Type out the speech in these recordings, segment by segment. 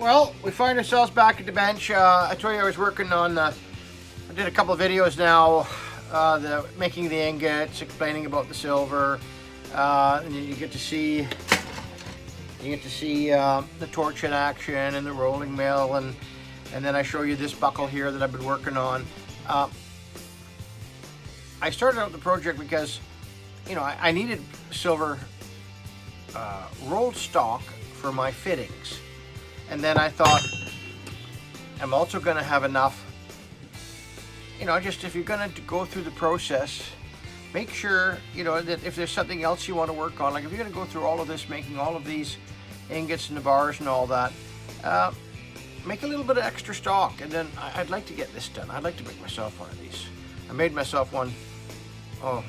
Well, we find ourselves back at the bench. I told you I was working on, I did a couple of videos now, making the ingots, explaining about the silver, and you get to see the torch in action and the rolling mill, and then I show you this buckle here that I've been working on. I started out the project because, you know, I needed silver rolled stock for my fittings. And then I thought, I'm also going to have enough, you know, just if you're going to go through the process, make sure, you know, that if there's something else you want to work on, like if you're going to go through all of this, making all of these ingots and the bars and all that, make a little bit of extra stock. And then I'd like to get this done. I'd like to make myself one of these. I made myself one. Oh,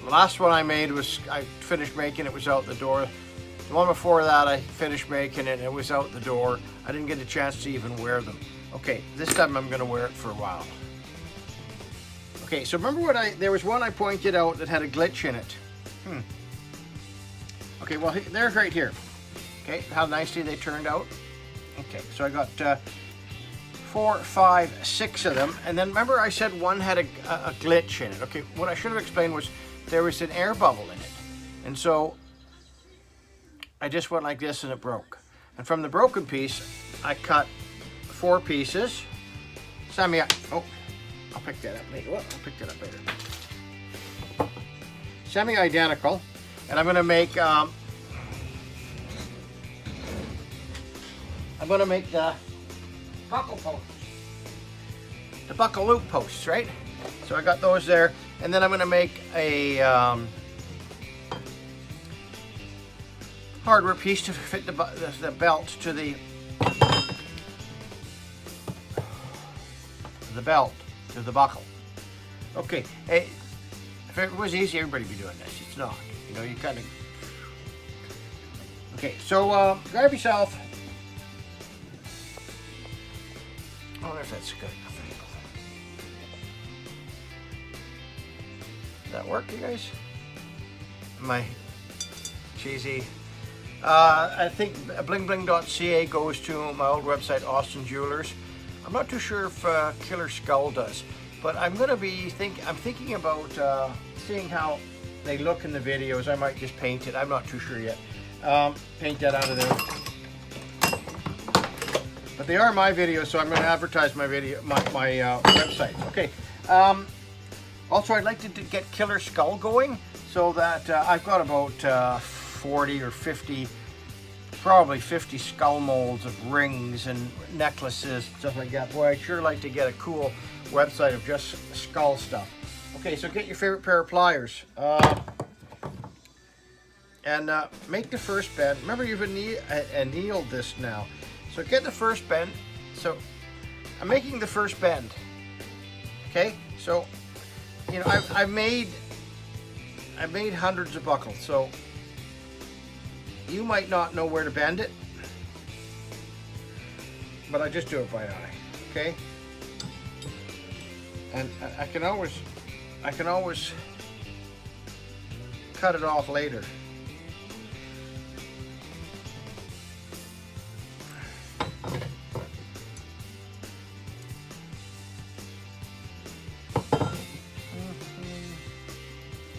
the last one I made was, I finished making it, was out the door. The one before that I finished making it, it was out the door. I didn't get a chance to even wear them. Okay, this time I'm gonna wear it for a while. Okay, so remember there was one I pointed out that had a glitch in it. Okay, well, they're right here. Okay, how nicely they turned out. Okay, so I got 4, 5, 6 of them. And then remember I said one had a glitch in it. Okay, what I should have explained was there was an air bubble in it. And so I just went like this and it broke. And from the broken piece, I cut 4 pieces. Oh, I'll pick that up later. Well, I'll pick that up later. Semi-identical. And I'm gonna make the buckle posts. The buckle loop posts, right? So I got those there. And then I'm gonna make a hardware piece to fit the belt to the belt to the buckle. Okay, hey, if it was easy, everybody'd be doing this. It's not. You know, you kind of. Okay, so grab yourself. I wonder if that's good enough. Does that work, you guys? My cheesy. I think blingbling.ca goes to my old website, Austin Jewelers. I'm not too sure if Killer Skull does, but I'm thinking about seeing how they look in the videos. I might just paint it. I'm not too sure yet. Paint that out of there. But they are my videos, so I'm going to advertise my website. Okay. Also, I'd like to get Killer Skull going, so that I've got about 40 or 50, probably 50 skull molds of rings and necklaces, stuff like that. Boy, I'd sure like to get a cool website of just skull stuff. Okay, so get your favorite pair of pliers. And make the first bend. Remember, you've annealed this now. So get the first bend. So I'm making the first bend. Okay, so, you know, I've made hundreds of buckles, so you might not know where to bend it, but I just do it by eye, okay? And I can always cut it off later.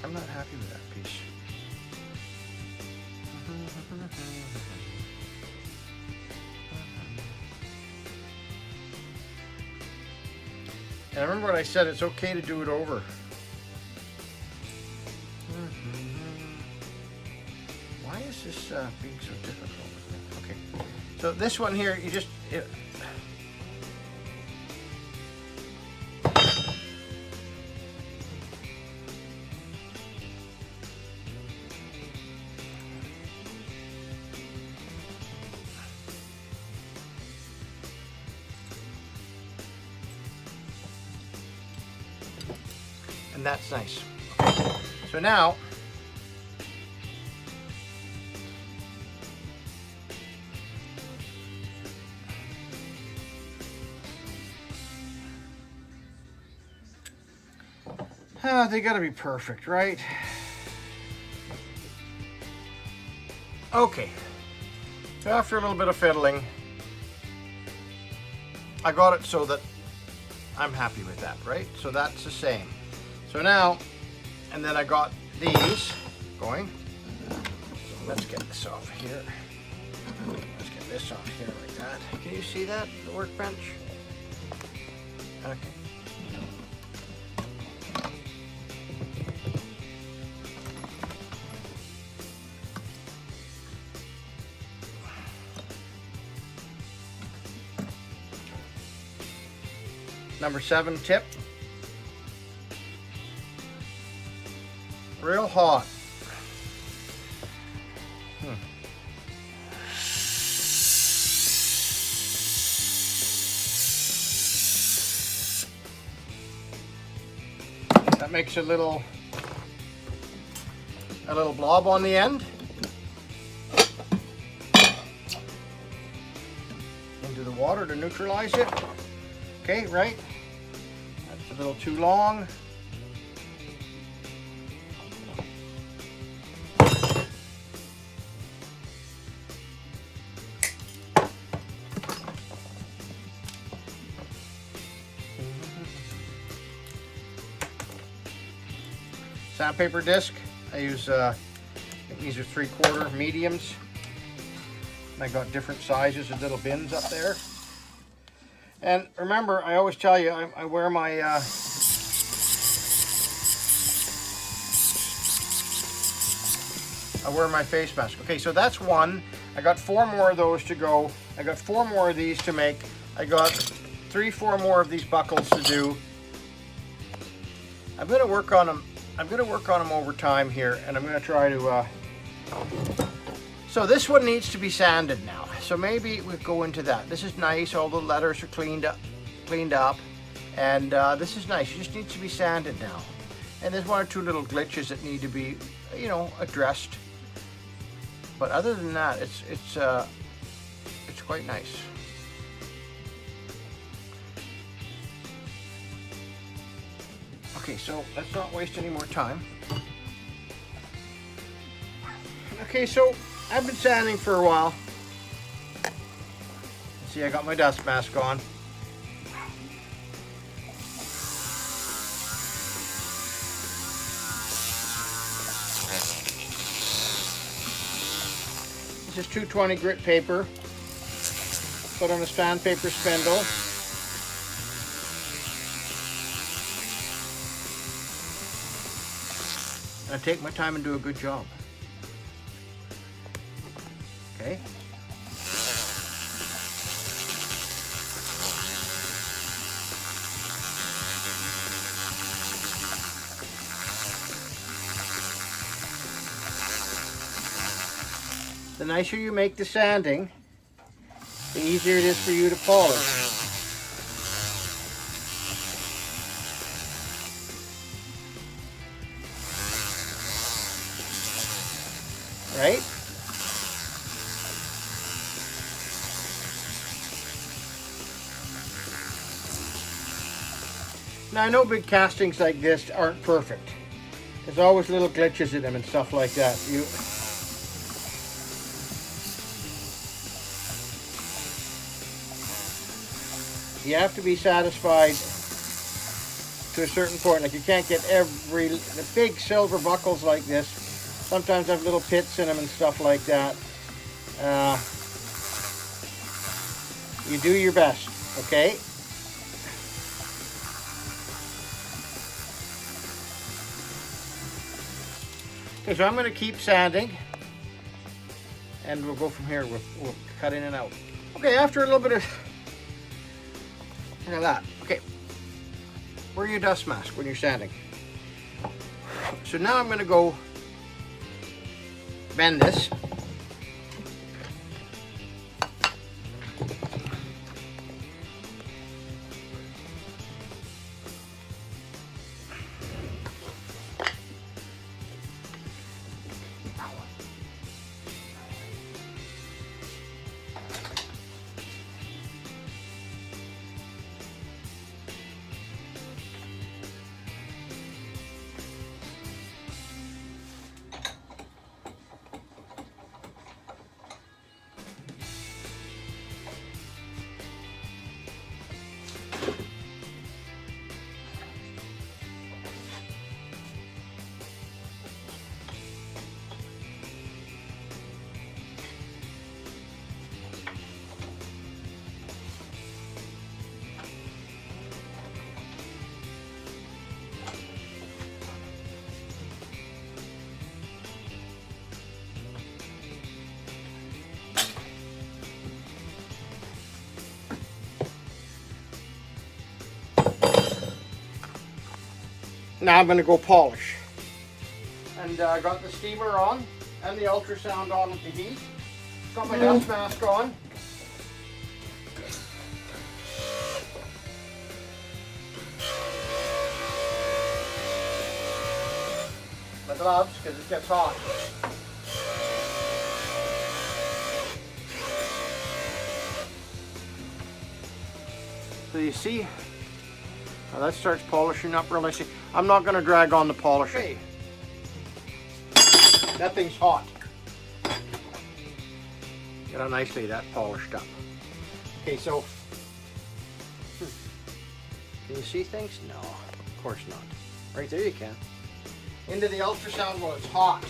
I'm not happy with that piece. And I remember what I said, it's okay to do it over. Why is this being so difficult? Okay, so this one here, you just... and that's nice. Okay. So now, they gotta be perfect, right? Okay, so after a little bit of fiddling, I got it so that I'm happy with that, right? So that's the same. So now, and then I got these going. Let's get this off here. Let's get this off here like that. Can you see that, the workbench? Okay. Number 7 tip. Real hot. That makes a little blob on the end. Into the water to neutralize it. Okay, right? That's a little too long. Sandpaper disc. I use I think these are 3/4 mediums. And I got different sizes of little bins up there. And remember, I always tell you, I wear my face mask. Okay, so that's one. I got 4 more of those to go. I got 4 more of these to make. I got 3-4 more of these buckles to do. I'm going to work on them. I'm going to work on them over time here, and I'm going to try to. So this one needs to be sanded now. So maybe we'll go into that. This is nice. All the letters are cleaned up, and this is nice. It just needs to be sanded now. And there's 1 or 2 little glitches that need to be, you know, addressed. But other than that, it's quite nice. Okay, so let's not waste any more time. Okay, so I've been sanding for a while. See, I got my dust mask on. This is 220 grit paper. Put on a sandpaper spindle. And I take my time and do a good job. Okay. The nicer you make the sanding, the easier it is for you to polish. Right? Now I know big castings like this aren't perfect. There's always little glitches in them and stuff like that. You have to be satisfied to a certain point. Like you can't get the big silver buckles like this. Sometimes have little pits in them and stuff like that. You do your best, okay? Okay, so I'm going to keep sanding, and we'll go from here. We'll cut in and out. Okay, after a little bit of, look at that. Okay, wear your dust mask when you're sanding. So now I'm going to go bend this. Now I'm going to go polish. And I got the steamer on and the ultrasound on with the heat. Got my dust mask on. My gloves, because it gets hot. So you see, now that starts polishing up real nicely. I'm not going to drag on the polishing. Okay. That thing's hot. Get how nicely that polished up. Okay, so can you see things? No, of course not. Right there you can. Into the ultrasound while it's hot.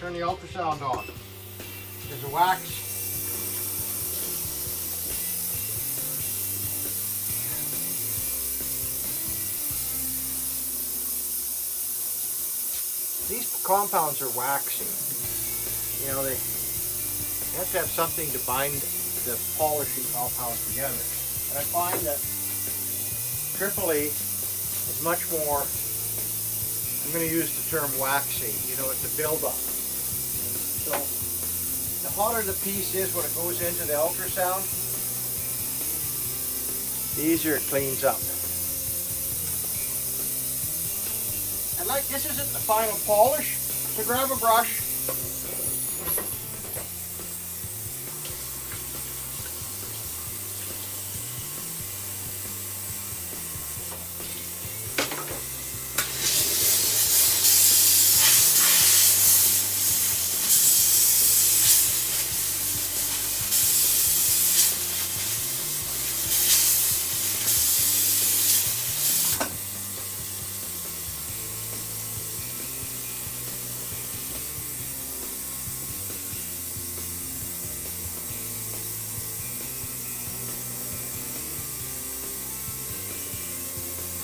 Turn the ultrasound on. There's a wax. These compounds are waxy. You know, they have to have something to bind the polishing compounds together. And I find that AAA is much more, I'm going to use the term waxy, you know, it's a buildup. So the hotter the piece is when it goes into the ultrasound, the easier it cleans up. And like this isn't the final polish, so grab a brush.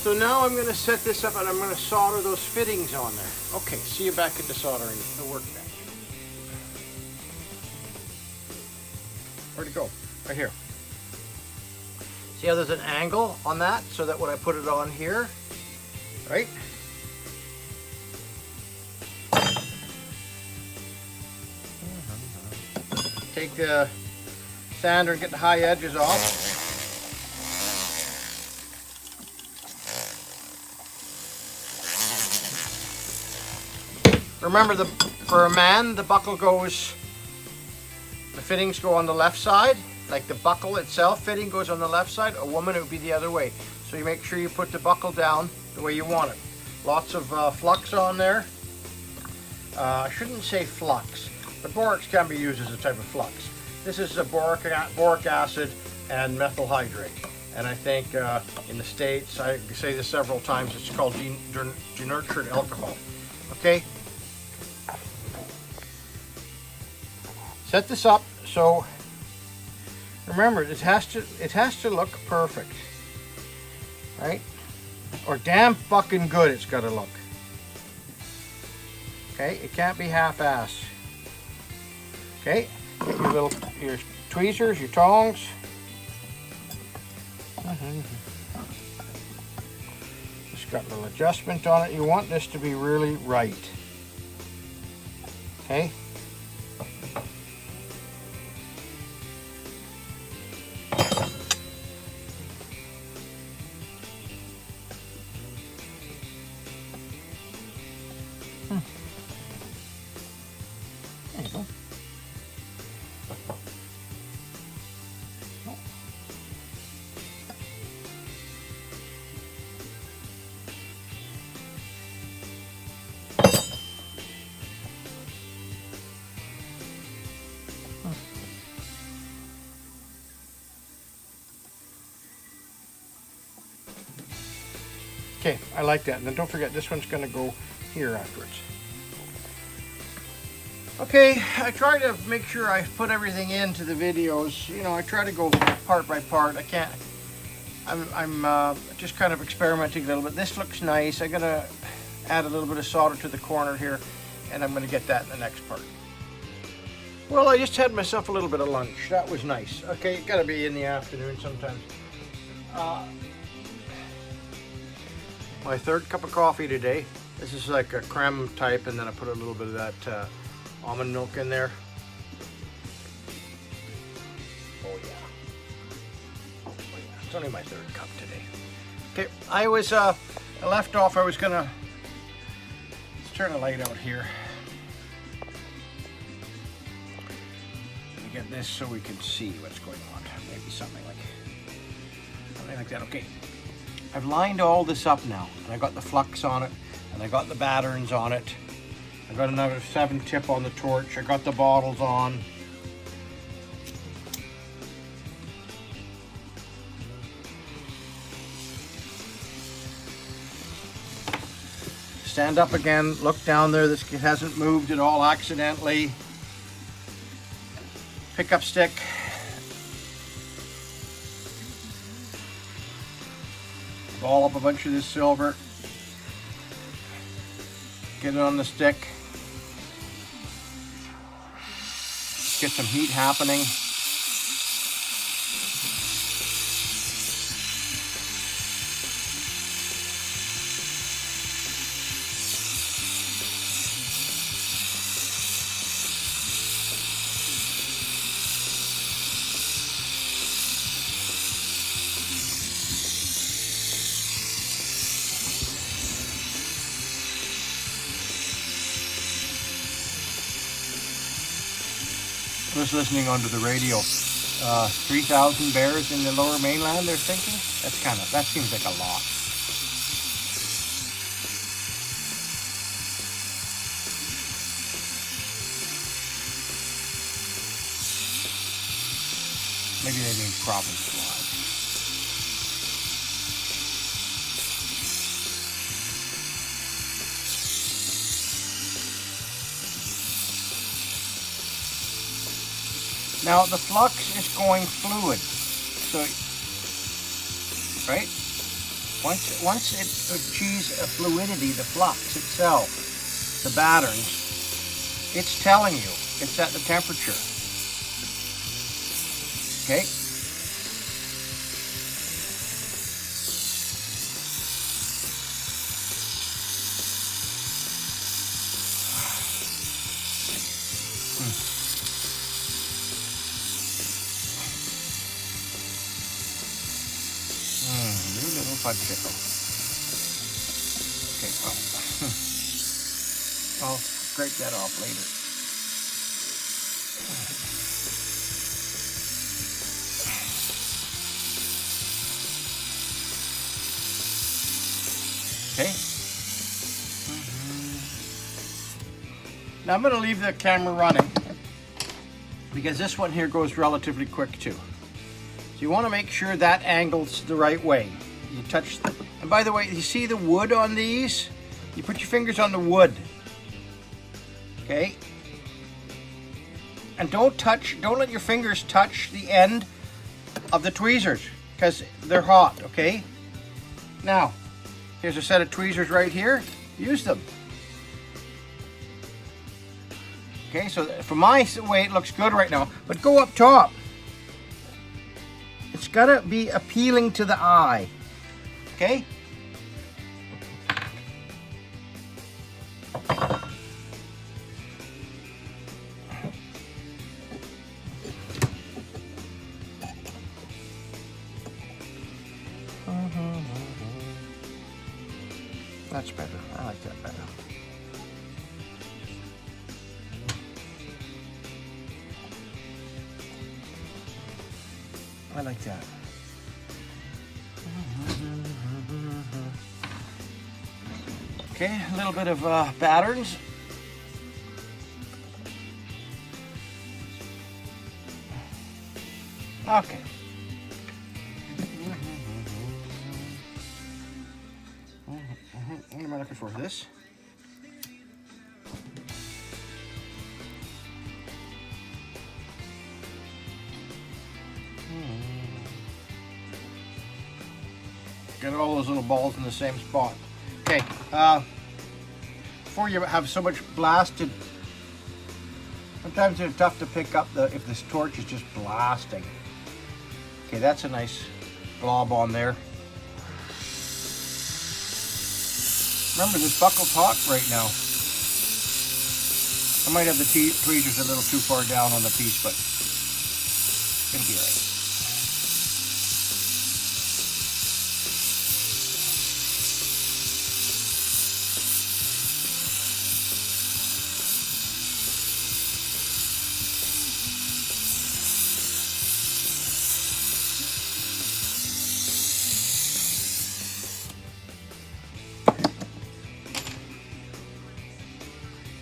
So now I'm going to set this up and I'm going to solder those fittings on there. Okay, see you back at the soldering, the workbench. Where'd it go? Right here. See how there's an angle on that so that when I put it on here, right? Take the sander and get the high edges off. Remember, for a man, the buckle goes, the fittings go on the left side, like the buckle itself fitting goes on the left side. A woman, it would be the other way. So you make sure you put the buckle down the way you want it. Lots of flux on there. I shouldn't say flux, but borax can be used as a type of flux. This is a boric acid and methyl hydrate. And I think in the States, I say this several times, it's called denatured alcohol. Okay? Set this up so, remember, it has to look perfect, right? Or damn fucking good it's got to look. Okay, it can't be half-assed. Okay, get your tweezers, your tongs. Just got a little adjustment on it. You want this to be really right. Okay. There you go. Okay, I like that. And then don't forget, this one's going to go here afterwards. Okay, I try to make sure I put everything into the videos. You know, I try to go part by part. I can't. I'm just kind of experimenting a little bit. This looks nice. I'm going to add a little bit of solder to the corner here, and I'm going to get that in the next part. Well, I just had myself a little bit of lunch. That was nice. Okay, it's got to be in the afternoon sometimes. my third cup of coffee today. This is like a creme type, and then I put a little bit of that almond milk in there. Oh yeah. Oh yeah. It's only my third cup today. Okay, I left off. I was gonna, let's turn the light out here. Let me get this so we can see what's going on. Maybe something like that. Okay. I've lined all this up now, and I got the flux on it, and I got the batterns on it. I got another 7 tip on the torch. I got the bottles on. Stand up again, look down there. This hasn't moved at all accidentally. Pickup stick. Ball up a bunch of this silver. Get it on the stick. Get some heat happening. I was listening onto the radio. 3,000 bears in the lower mainland, they're thinking? That seems like a lot. Maybe they mean province-wide. Now the flux is going fluid, so right. Once it achieves a fluidity, the flux itself, the batterns, it's telling you it's at the temperature. Okay. Fudgicle. Okay, well, I'll scrape that off later. Okay. Now I'm going to leave the camera running because this one here goes relatively quick too. So you want to make sure that angle's the right way. You touch, and by the way, you see the wood on these? You put your fingers on the wood, okay? And don't let your fingers touch the end of the tweezers because they're hot, okay? Now, here's a set of tweezers right here. Use them. Okay, so for my way, it looks good right now, but go up top. It's gotta be appealing to the eye. Okay? That's better. I like that better. I like that. Okay, a little bit of batterns. Okay. What am I looking for? This? Get all those little balls in the same spot. Okay, before you have so much blasted, sometimes they're tough to pick up if this torch is just blasting. Okay, that's a nice blob on there. Remember, this buckle's hot right now. I might have the tweezers a little too far down on the piece, but it'll be all right.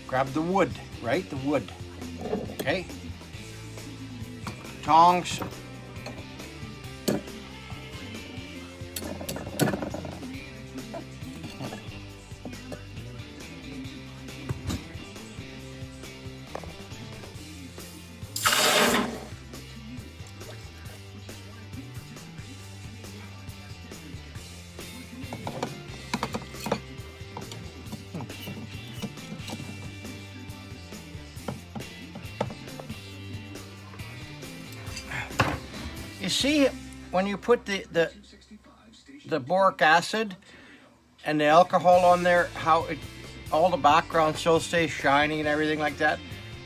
Grab the wood, right? The wood. Okay. Tongs. You see, when you put the boric acid and the alcohol on there, how all the background still stays shiny and everything like that.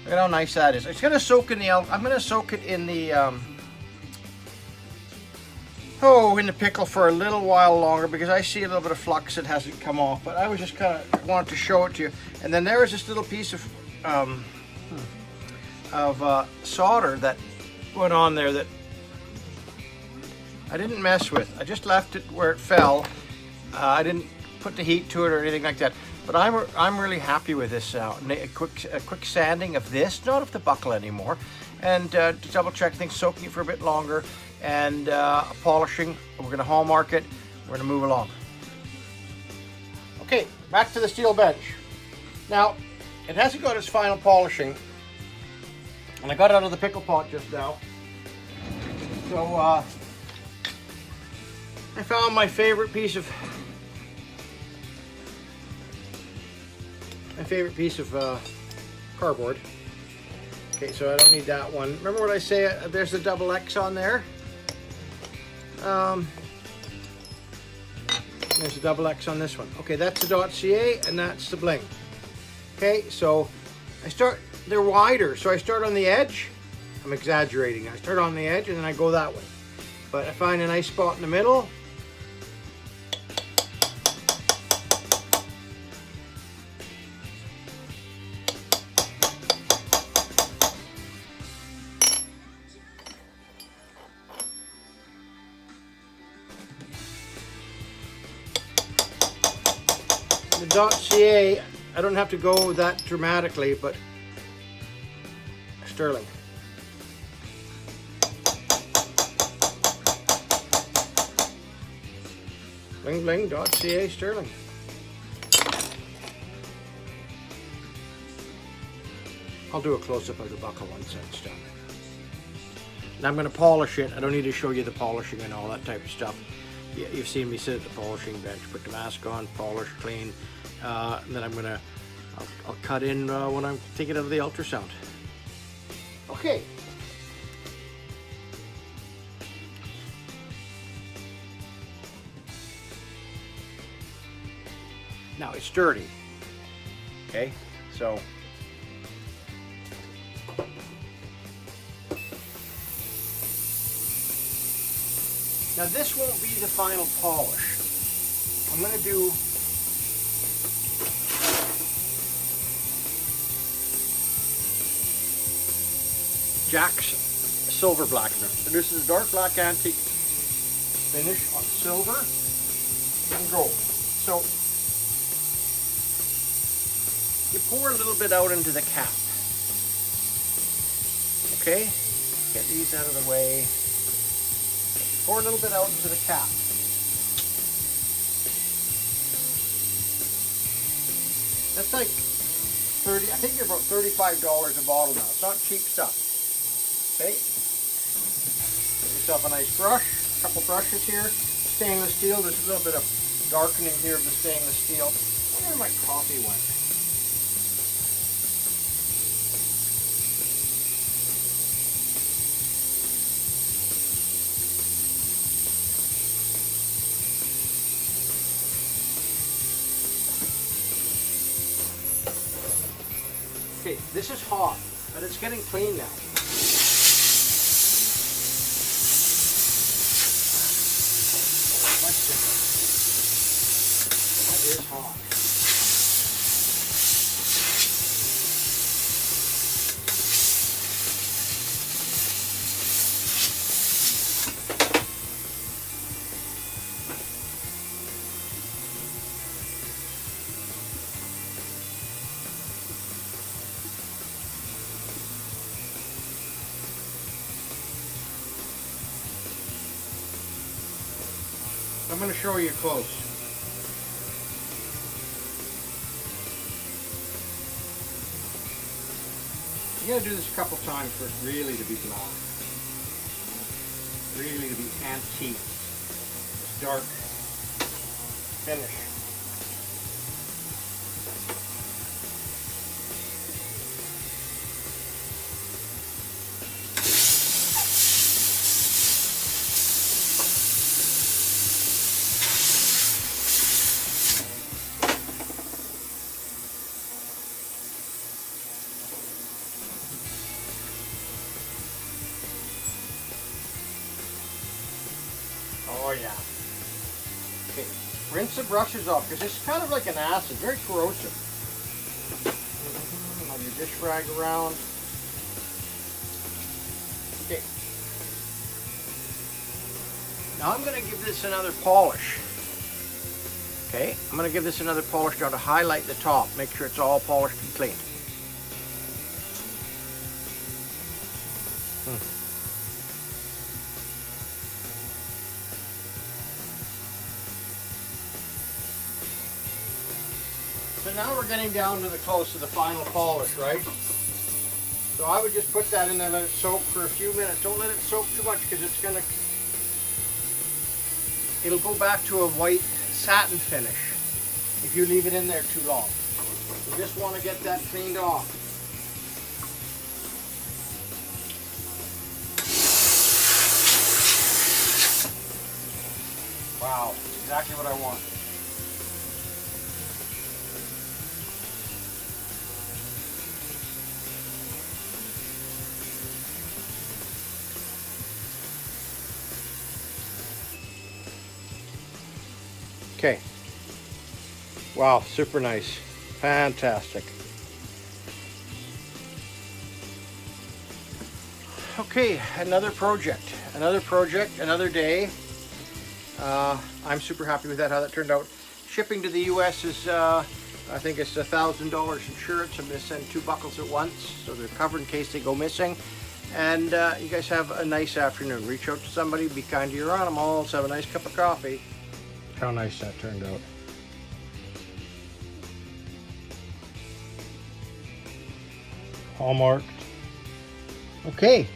Look at how nice that is. It's gonna soak in the I'm gonna soak it in the in the pickle for a little while longer, because I see a little bit of flux that hasn't come off. But I was just kind of wanted to show it to you. And then there is this little piece of solder that went on there that I didn't mess with. I just left it where it fell. I didn't put the heat to it or anything like that. But I'm really happy with this. A quick sanding of this, not of the buckle anymore, and to double check things, soaking it for a bit longer, and polishing. We're going to hallmark it. We're going to move along. Okay, back to the steel bench. Now, it hasn't got its final polishing, and I got it out of the pickle pot just now. So I found my favorite piece of cardboard. Okay, so I don't need that one. Remember what I say? There's a double X on there. There's a double X on this one. Okay, that's the .ca and that's the bling. Okay, so they're wider, so I start on the edge. I'm exaggerating. I start on the edge and then I go that way. But I find a nice spot in the middle. The .ca, I don't have to go that dramatically, but sterling. Bling bling .ca sterling. I'll do a close-up of the buckle once that's done. And I'm going to polish it. I don't need to show you the polishing and all that type of stuff. You've seen me sit at the polishing bench, put the mask on, polish, clean, and then I'll cut in when I'm taking it out of the ultrasound. Okay. Now it's dirty. Okay, so now this won't be the final polish. I'm going to do Jack's Silver Blackener. So this is a dark black antique finish on silver and gold. So you pour a little bit out into the cap. Okay, get these out of the way. Pour a little bit out into the cap. That's like 30, I think they're about $35 a bottle now. It's not cheap stuff. Okay. Get yourself a nice brush, a couple brushes here. Stainless steel, there's a little bit of darkening here of the stainless steel. I wonder where my coffee went. Okay, this is hot, but it's getting clean now. Much different. That is hot. I'm going to show you close. You got to do this a couple times for it really to be black. Really to be antique. This dark finish. Oh yeah. Okay, rinse the brushes off because it's kind of like an acid, very corrosive. Have your dish rag around. Okay. Now I'm going to give this another polish. Okay, I'm going to give this another polish now to highlight the top, make sure it's all polished and clean. So now we're getting down to the close of the final polish, right? So I would just put that in there, let it soak for a few minutes. Don't let it soak too much because it'll go back to a white satin finish if you leave it in there too long. You just want to get that cleaned off. Wow, exactly what I want. Okay. Wow, super nice. Fantastic. Okay, another project, another day. I'm super happy with that, how that turned out. Shipping to the US is, I think it's $1,000 insurance. I'm going to send 2 buckles at once, so they're covered in case they go missing. And you guys have a nice afternoon. Reach out to somebody, be kind to your animals, have a nice cup of coffee. How nice that turned out. Hallmarked. Okay.